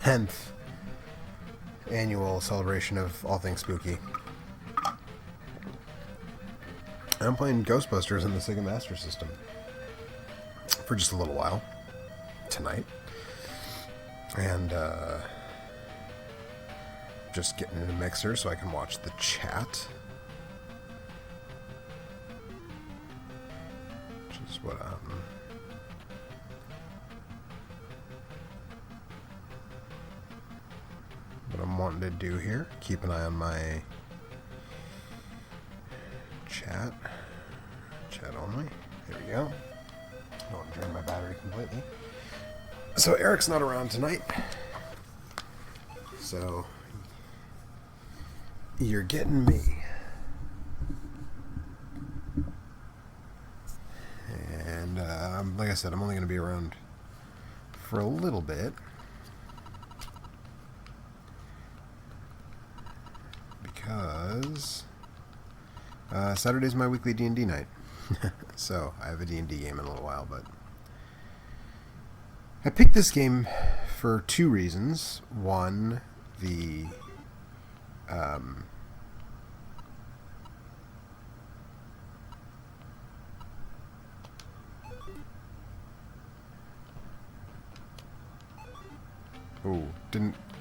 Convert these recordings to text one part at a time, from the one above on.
10th annual celebration of all things spooky. I'm playing Ghostbusters in the Sega Master System for just a little while tonight. And just getting in a mixer so I can watch the chat. Which is what I'm wanting to do here. Keep an eye on my chat. Chat only. There we go. I don't want to drain my battery completely. So Eric's not around tonight. So you're getting me. And like I said, I'm only going to be around for a little bit. Because Saturday's my weekly D&D night. So I have a D&D game in a little while, but I picked this game for two reasons. One, the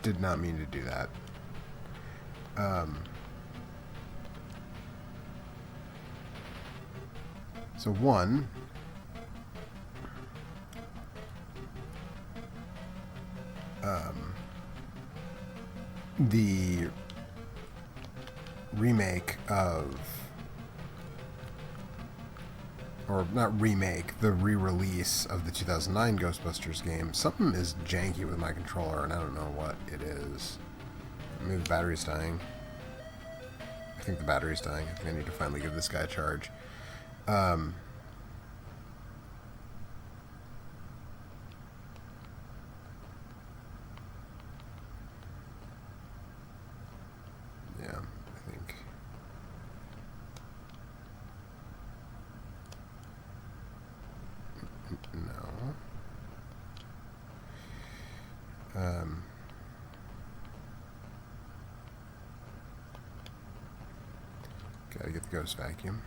did not mean to do that. So one, the remake of, or not remake, the re-release of the 2009 Ghostbusters game, something is janky with my controller, and I don't know what it is. Maybe the battery's dying. I think the battery's dying. I think I need to finally give this guy a charge. Yeah, I think. No. Gotta get the ghost vacuum.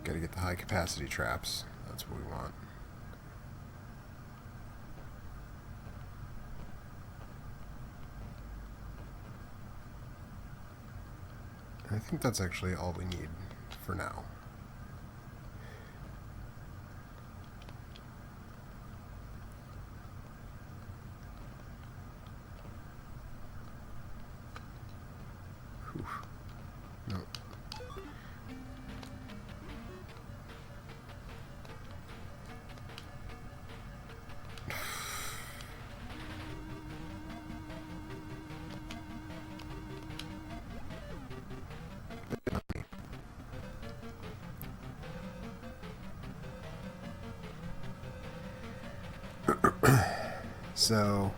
Gotta get the high capacity traps. That's what we want. And I think that's actually all we need for now. Whew. No. So,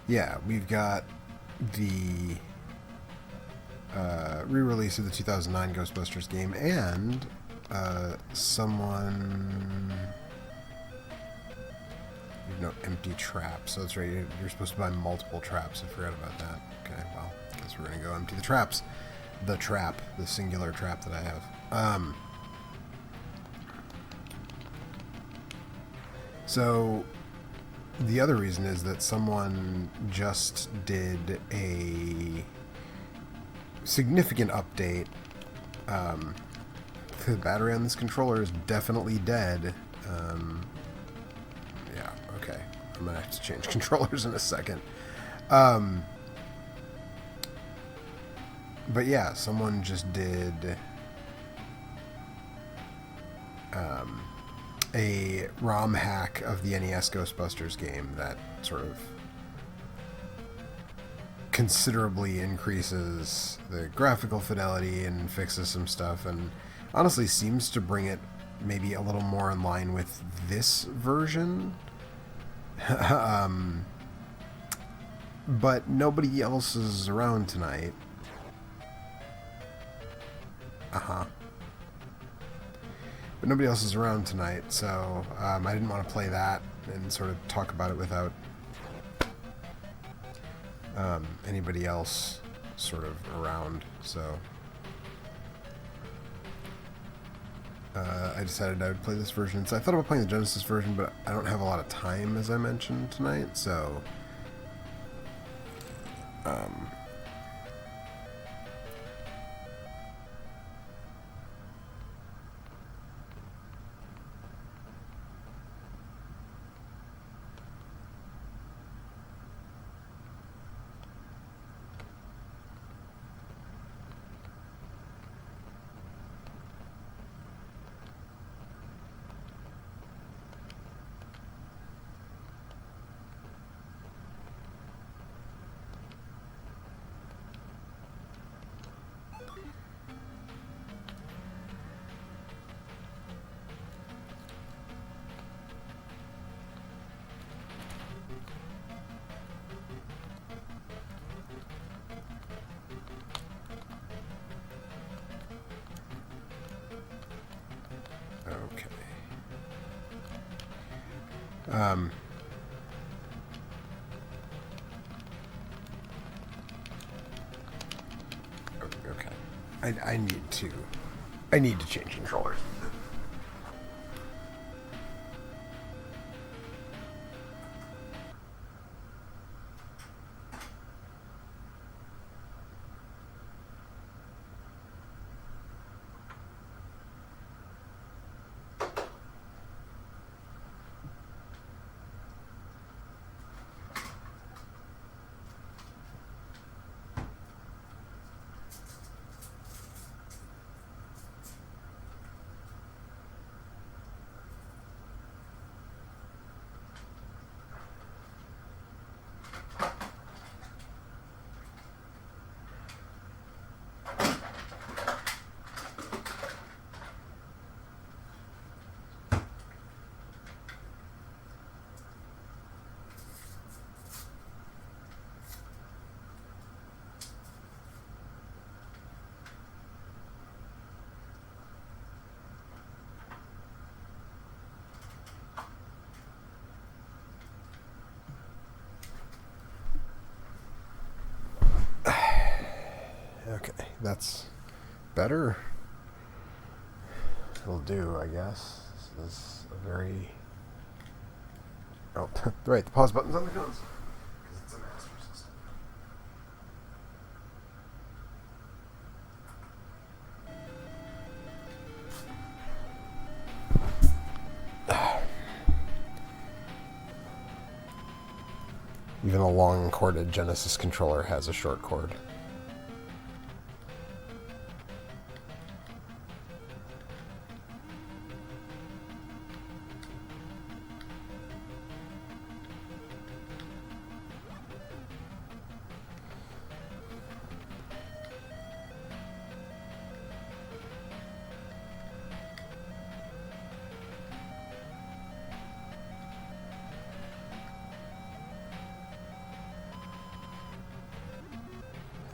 yeah, we've got the re-release of the 2009 Ghostbusters game, and someone... You know, empty traps. So that's right, you're supposed to buy multiple traps. I forgot about that. Okay, well, I guess we're going to go empty the traps. The trap, the singular trap that I have. So... The other reason is that someone just did a significant update. The battery on this controller is definitely dead. Yeah, okay. I'm going to have to change controllers in a second. But yeah, someone just did a ROM hack of the NES Ghostbusters game that sort of considerably increases the graphical fidelity and fixes some stuff, and honestly seems to bring it maybe a little more in line with this version. But nobody else is around tonight. But nobody else is around tonight, so I didn't want to play that and sort of talk about it without anybody else sort of around, so I decided I would play this version. So I thought about playing the Genesis version, but I don't have a lot of time, as I mentioned tonight, so okay. Okay. I need to change controllers. Okay, that's better. It'll do, I guess. This is a very... Oh, right, the pause button's on the guns. Because it's a Master System. Even a long-corded Genesis controller has a short cord.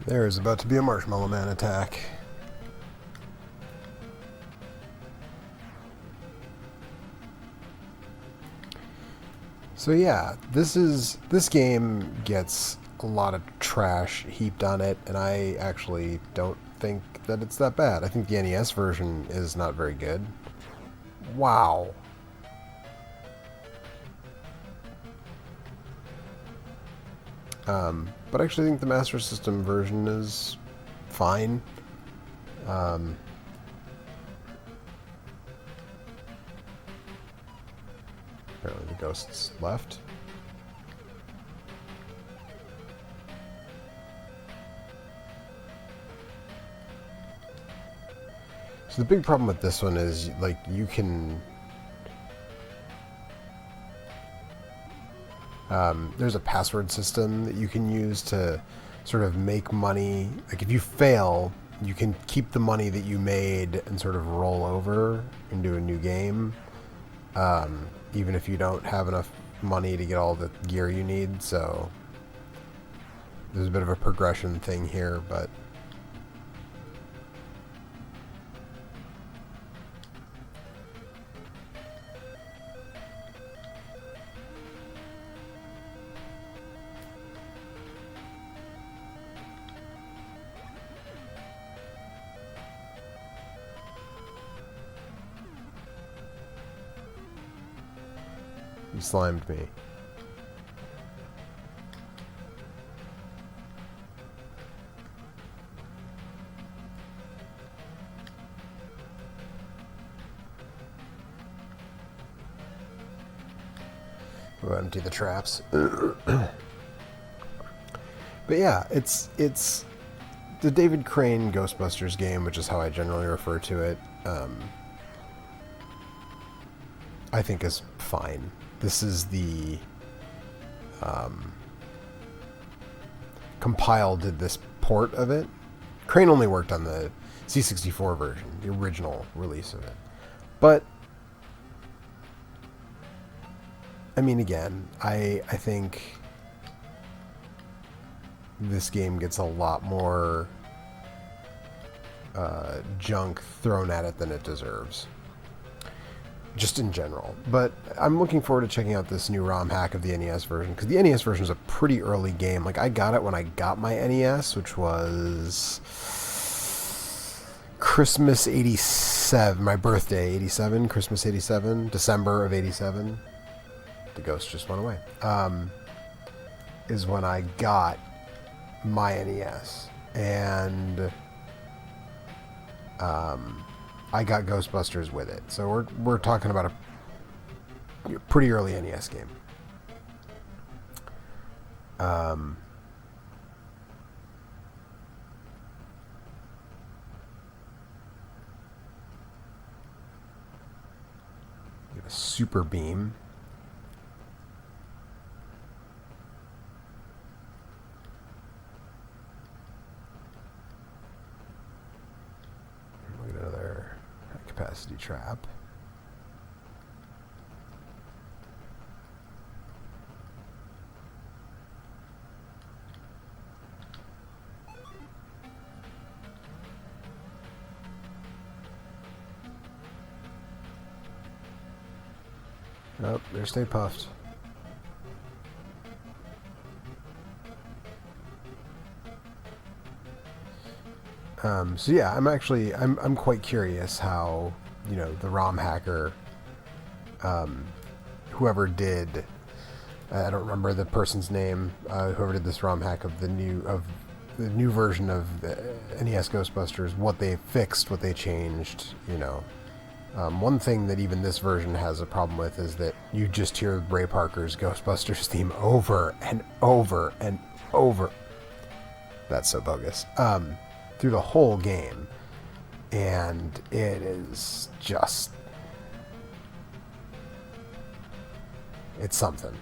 There is about to be a Marshmallow Man attack. So yeah, this game gets a lot of trash heaped on it, and I actually don't think that it's that bad. I think the NES version is not very good. Wow. But I actually think the Master System version is fine. Apparently the ghosts left. So the big problem with this one is, like, you can... there's a password system that you can use to sort of make money. Like, if you fail, you can keep the money that you made and sort of roll over into a new game, even if you don't have enough money to get all the gear you need. So there's a bit of a progression thing here, but You slimed me. We'll empty the traps. But yeah, it's the David Crane Ghostbusters game, which is how I generally refer to it. I think is fine. This is the Compile did this port of it. Crane only worked on the C64 version, the original release of it. But I mean, again, I think this game gets a lot more junk thrown at it than it deserves. Just in general. But I'm looking forward to checking out this new ROM hack of the NES version, because the NES version is a pretty early game. Like, I got it when I got my NES, which was Christmas 87, my birthday, 87, Christmas 87, December of 87. The ghost just went away. Is when I got my NES. And I got Ghostbusters with it. So we're talking about a pretty early NES game. Get a super beam. Look at another capacity trap. Oh, they're Stay Puffed. So yeah, I'm quite curious how, you know, the ROM hacker, whoever did, I don't remember the person's name, whoever did this ROM hack of the new version of the NES Ghostbusters, what they fixed, what they changed, you know. One thing that even this version has a problem with is that you just hear Ray Parker's Ghostbusters theme over and over and over. That's so bogus. Through the whole game. And it is just... it's something.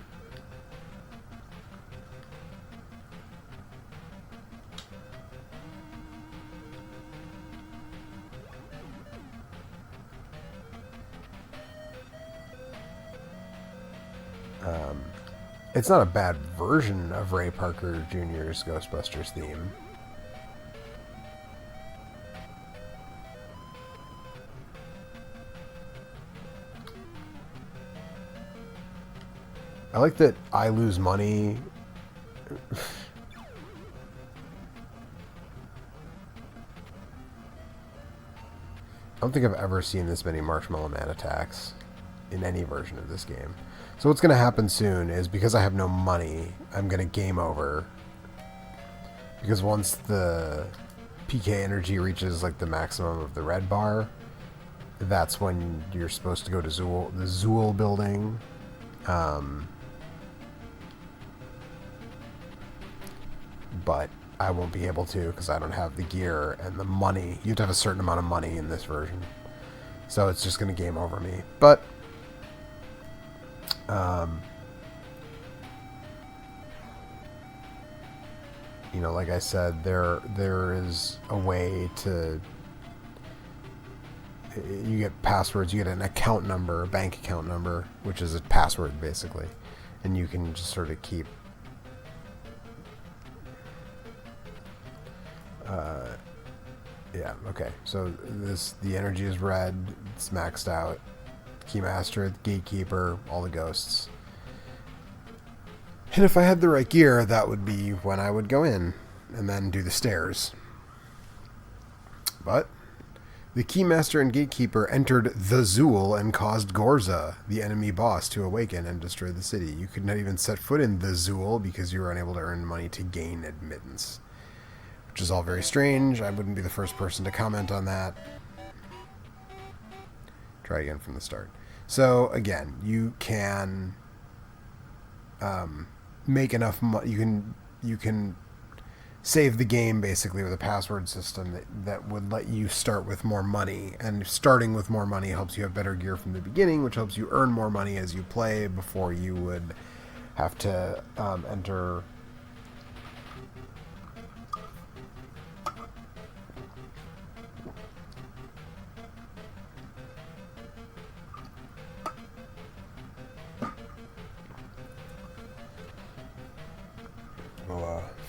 It's not a bad version of Ray Parker Jr.'s Ghostbusters theme. I like that I lose money. I don't think I've ever seen this many Marshmallow Man attacks in any version of this game. So what's going to happen soon is, because I have no money, I'm going to game over. Because once the PK energy reaches like the maximum of the red bar, that's when you're supposed to go to the Zool building. But I won't be able to because I don't have the gear and the money. You have to have a certain amount of money in this version. So it's just going to game over me. But you know, like I said, there is a way to... you get passwords, you get an account number, a bank account number, which is a password basically, and you can just sort of keep yeah, okay, so the energy is red, it's maxed out. Keymaster, Gatekeeper, all the ghosts. And if I had the right gear, that would be when I would go in and then do the stairs. But The Keymaster and Gatekeeper entered the Zool and caused Gorza, the enemy boss, to awaken and destroy the city. You could not even set foot in the Zool because you were unable to earn money to gain admittance. Which is all very strange. I wouldn't be the first person to comment on that. Try again from the start. So, again, you can make enough money. You can save the game basically with a password system that would let you start with more money, and starting with more money helps you have better gear from the beginning, which helps you earn more money as you play before you would have to enter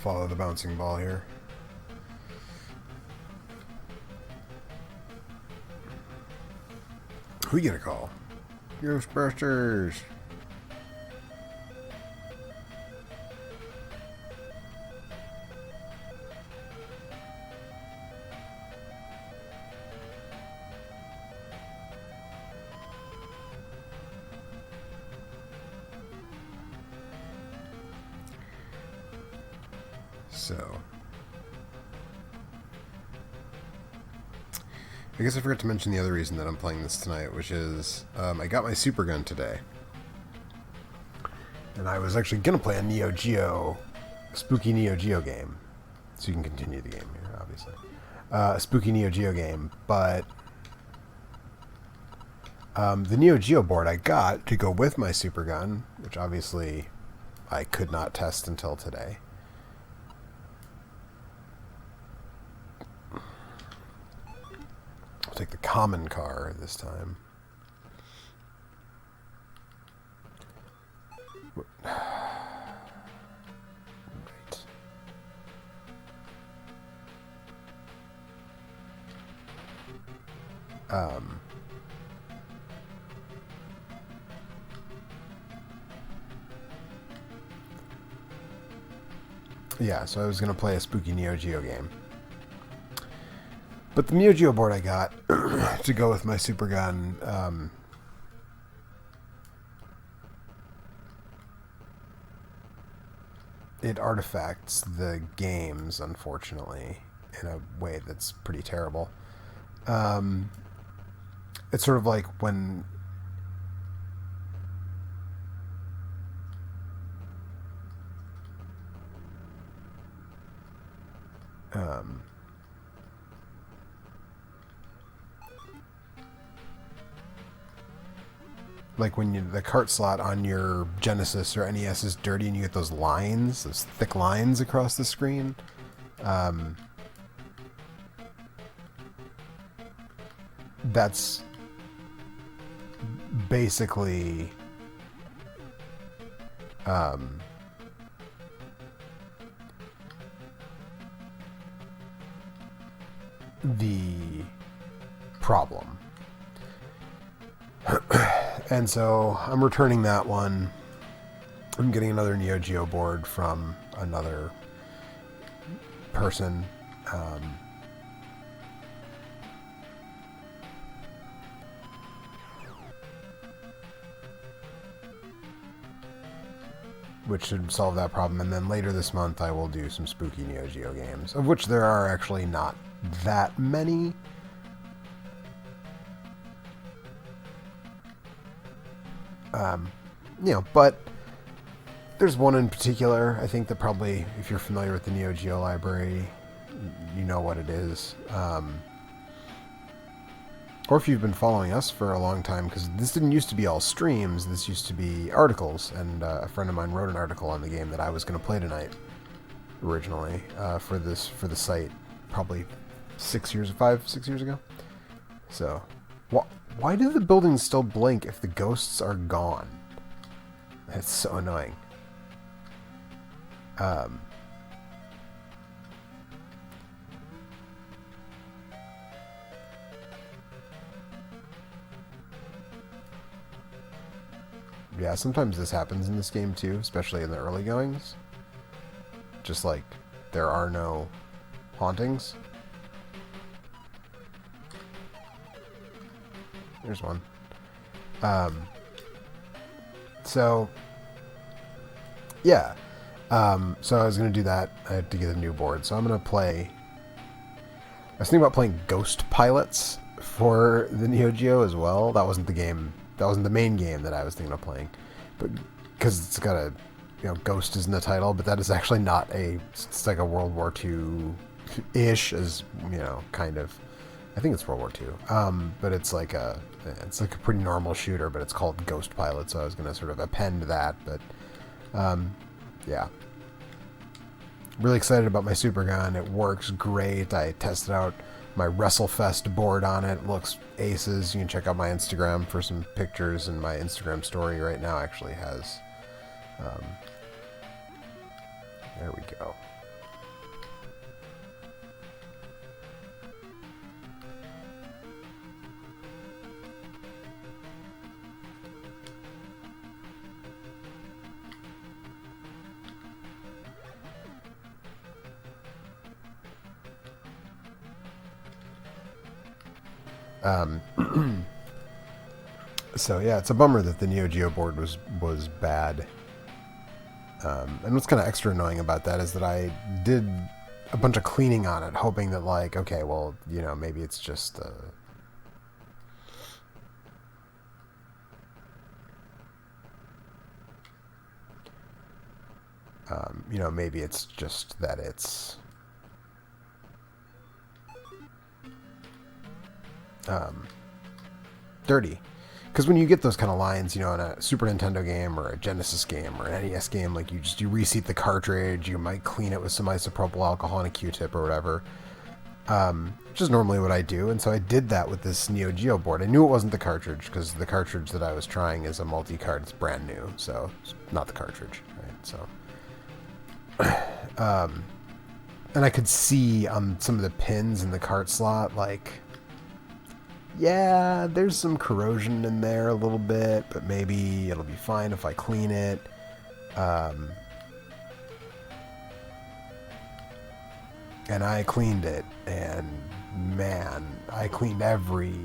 follow the bouncing ball here. Who you gonna call? Ghostbusters. So, I guess I forgot to mention the other reason that I'm playing this tonight, which is I got my Super Gun today. And I was actually going to play a Neo Geo, spooky Neo Geo game. So you can continue the game here, obviously. A spooky Neo Geo game, but the Neo Geo board I got to go with my Super Gun, which obviously I could not test until today. I'll take the common car this time. Right. Yeah, so I was going to play a spooky Neo Geo game. But the Neo Geo board I got to go with my Super Gun, it artifacts the games, unfortunately, in a way that's pretty terrible. It's sort of like when the cart slot on your Genesis or NES is dirty and you get those lines, those thick lines across the screen. That's basically the problem. And so I'm returning that one. I'm getting another Neo Geo board from another person. Which should solve that problem. And then later this month I will do some spooky Neo Geo games, of which there are actually not that many. But there's one in particular, I think, that probably, if you're familiar with the Neo Geo library, you know what it is. Or if you've been following us for a long time, because this didn't used to be all streams, this used to be articles, and a friend of mine wrote an article on the game that I was going to play tonight, originally, for the site, probably 6 years ago. So, why do the buildings still blink if the ghosts are gone? That's so annoying. Yeah, sometimes this happens in this game too, especially in the early goings. Just like there are no hauntings. There's one. So, yeah. So I was going to do that. I had to get a new board. So I'm going to play... I was thinking about playing Ghost Pilots for the Neo Geo as well. That wasn't the game... That wasn't the main game that I was thinking of playing. But because it's got a... Ghost is in the title, but that is actually not a... It's like a World War II-ish, as, kind of... I think it's World War II. But it's like a pretty normal shooter, but it's called Ghost Pilot, so I was going to sort of append that, but yeah. Really excited about my Super Gun. It works great. I tested out my WrestleFest board on it. It looks aces. You can check out my Instagram for some pictures, and my Instagram story right now actually has... there we go. So yeah, it's a bummer that the Neo Geo board was bad. And what's kind of extra annoying about that is that I did a bunch of cleaning on it, hoping that okay, well, maybe it's just maybe it's just that it's dirty. Because when you get those kind of lines, in a Super Nintendo game or a Genesis game or an NES game, you reseat the cartridge, you might clean it with some isopropyl alcohol and a Q-tip or whatever, which is normally what I do. And so I did that with this Neo Geo board. I knew it wasn't the cartridge because the cartridge that I was trying is a multi-card. It's brand new, so it's not the cartridge, right? So, and I could see on some of the pins in the cart slot, yeah, there's some corrosion in there a little bit, but maybe it'll be fine if I clean it. And I cleaned it, and man, I cleaned every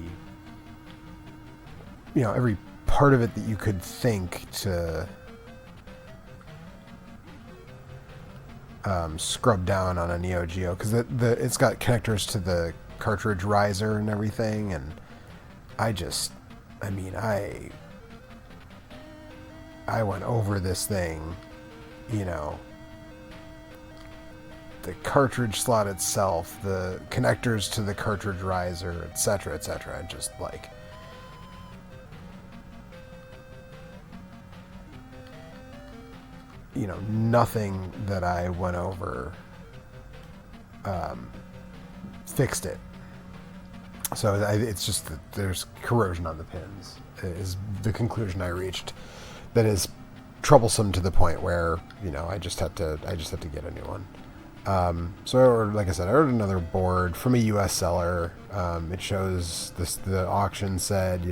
part of it that you could think to scrub down on a Neo Geo, because it's got connectors to the cartridge riser and everything, and I went over this thing, the cartridge slot itself, the connectors to the cartridge riser, etc., etc. Just nothing that I went over fixed it. So it's just that there's corrosion on the pins is the conclusion I reached. That is troublesome to the point where I just have to get a new one. So I ordered, like I said, I ordered another board from a U.S. seller. It shows the auction said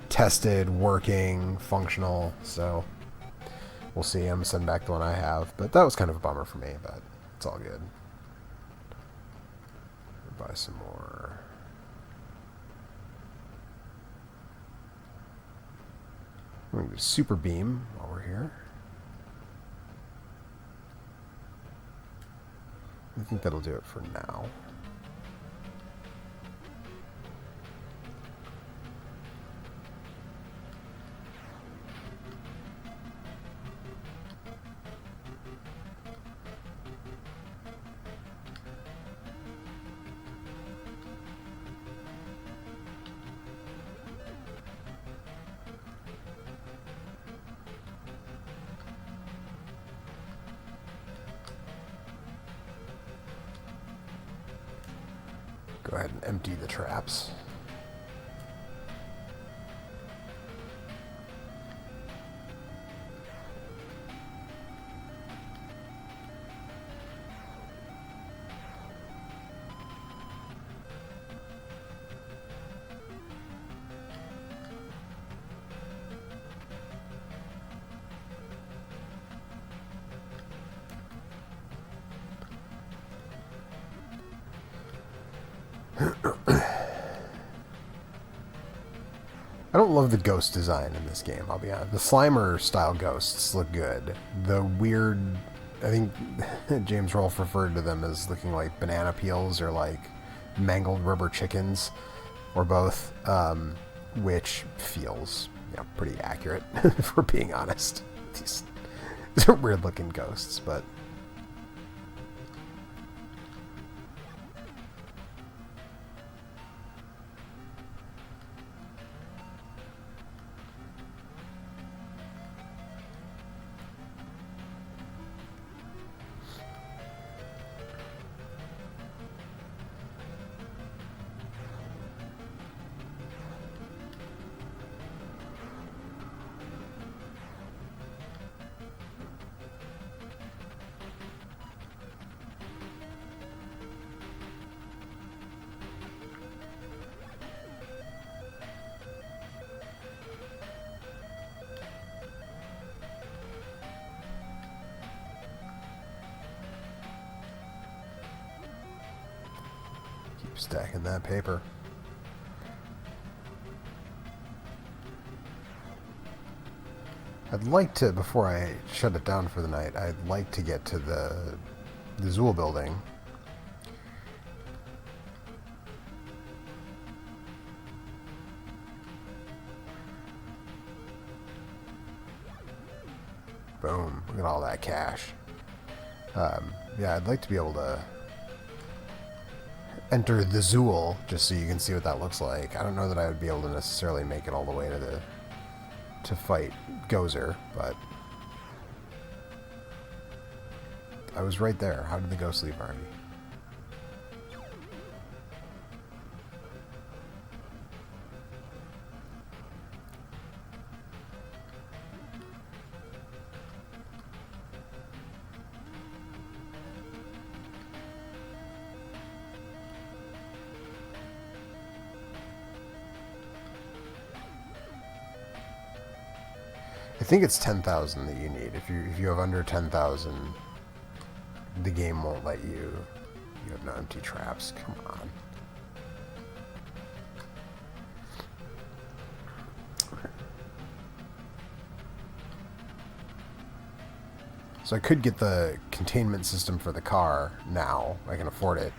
tested, working, functional. So we'll see. I'm gonna send back the one I have, but that was kind of a bummer for me. But it's all good. Buy some more. We're going to do Super Beam while we're here. I think that'll do it for now. Go ahead and empty the traps. don't love the ghost design in this game, I'll be honest. The Slimer style ghosts look good. The weird, I think James Rolfe referred to them as looking like banana peels or like mangled rubber chickens, or both, which feels, you know, pretty accurate, if we're being honest. These are weird looking ghosts, but... Stacking that paper. I'd like to, before I shut it down for the night, I'd like to get to the Zool building. Boom. Look at all that cash. Yeah, I'd like to be able to enter the Zool, just so you can see what that looks like. I don't know that I would be able to necessarily make it all the way to fight Gozer, but I was right there. How did the ghost leave already? I think it's 10,000 that you need. If you have under 10,000, the game won't let you. You have no empty traps. Come on. So I could get the containment system for the car now. I can afford it.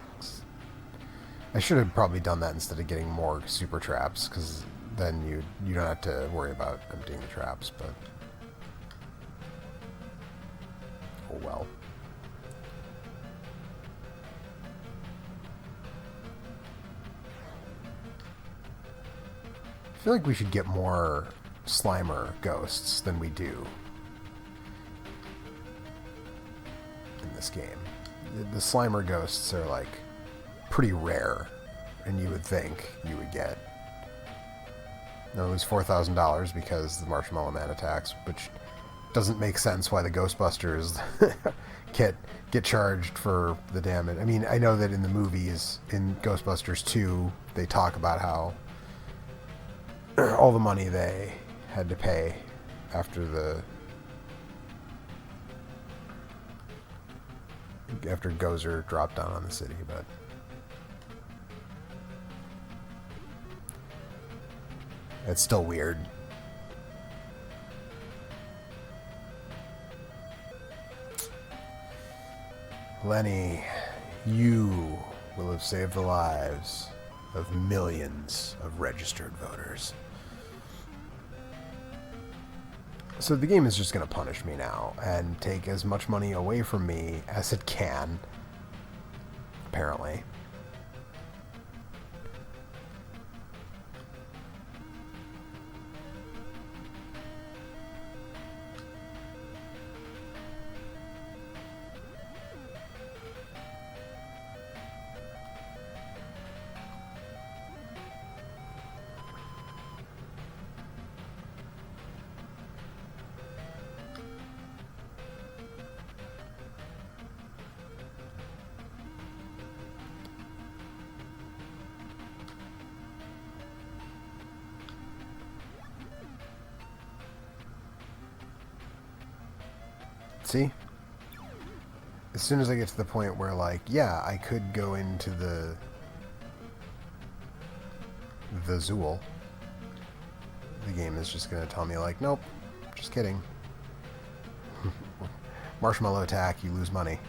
I should have probably done that instead of getting more super traps, because then you don't have to worry about emptying the traps, but oh well. I feel like we should get more Slimer ghosts than we do in this game. The Slimer ghosts are like pretty rare, and you would think you would get. No, it was $4,000 because the Marshmallow Man attacks, which doesn't make sense why the Ghostbusters get charged for the damage. I mean, I know that in the movies, in Ghostbusters 2, they talk about how all the money they had to pay after Gozer dropped down on the city, but it's still weird. Lenny, you will have saved the lives of millions of registered voters. So the game is just going to punish me now and take as much money away from me as it can, apparently. See? As soon as I get to the point where, like, yeah, I could go into the Zool, the game is just going to tell me, like, nope, just kidding. Marshmallow attack, you lose money.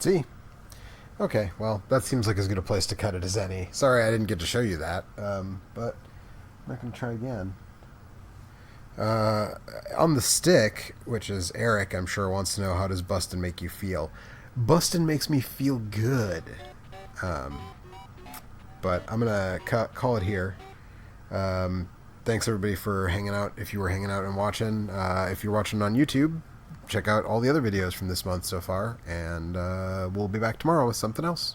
See? Okay, well, that seems like as good a place to cut it as any. Sorry I didn't get to show you that, but I'm not going to try again. On the stick, which is Eric, I'm sure, wants to know, how does Bustin' make you feel? Bustin' makes me feel good. But I'm going to call it here. Thanks, everybody, for hanging out. If you were hanging out and watching, if you're watching on YouTube, check out all the other videos from this month so far, and we'll be back tomorrow with something else.